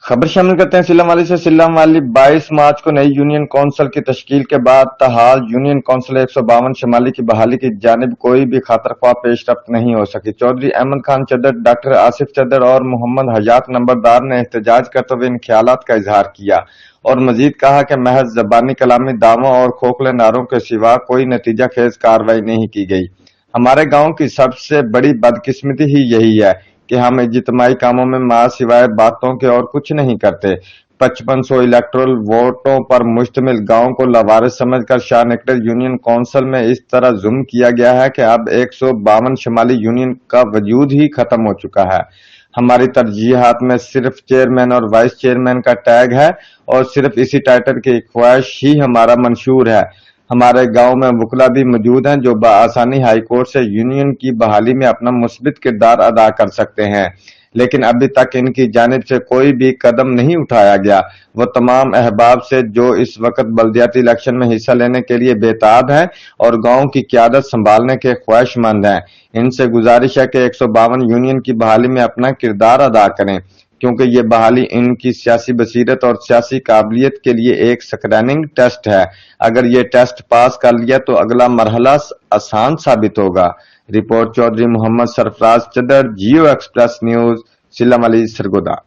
खबर शामिल करते हैं सिल्ला वाली से। सिल्ला वाली 22 मार्च को नई यूनियन काउंसिल की तश्कील के बाद ताहाल यूनियन काउंसिल 152 शमाली की बहाली की जानिब कोई भी खातरख्वाह पेशरफ्त नहीं हो सकी। चौधरी अहमद खान चद्दर, डॉक्टर आसिफ चद्दर और मोहम्मद हयात नंबरदार ने एहतजाज करते हुए इन ख्यालात का इजहार किया और मजीद कहा कि महज ज़बानी कलामी दावों और खोखले नारों के सिवा कोई नतीजा खेज कार्रवाई नहीं की गई। हमारे गांव की सबसे बड़ी बदकिस्मती ही यही है कि हम इज्तिमाई कामों में मां सिवाय बातों के और कुछ नहीं करते। 5500 इलेक्टोरल वोटों पर मुश्तमिल गांव को लावारिस समझकर शाह नेक्टर यूनियन काउंसिल में इस तरह जुल्म किया गया है कि अब 152 शमाली यूनियन का वजूद ही खत्म हो चुका है। हमारी तरजीहात में सिर्फ चेयरमैन और वाइस चेयरमैन का टैग है और सिर्फ इसी टाइटल की ख्वाहिश ही हमारा मंशूर है। हमारे गांव में वकला भी मौजूद हैं जो बआसानी हाई कोर्ट से यूनियन की बहाली में अपना मुस्बित किरदार अदा कर सकते हैं, लेकिन अभी तक इनकी जानिब से कोई भी कदम नहीं उठाया गया। वो तमाम अहबाब से जो इस वक्त बल्दियाती इलेक्शन में हिस्सा लेने के लिए बेताब हैं और गांव की क़यादत संभालने के ख्वाहिशमंद हैं, इनसे गुजारिश है कि 152 यूनियन की बहाली में अपना किरदार अदा करें, क्योंकि ये बहाली इनकी सियासी बसीरत और सियासी काबिलियत के लिए एक स्क्रीनिंग टेस्ट है। अगर ये टेस्ट पास कर लिया तो अगला मरहला आसान साबित होगा। रिपोर्ट चौधरी मोहम्मद सरफराज चद्दर, जियो एक्सप्रेस न्यूज, सिल्ला वाली, सरगोदा।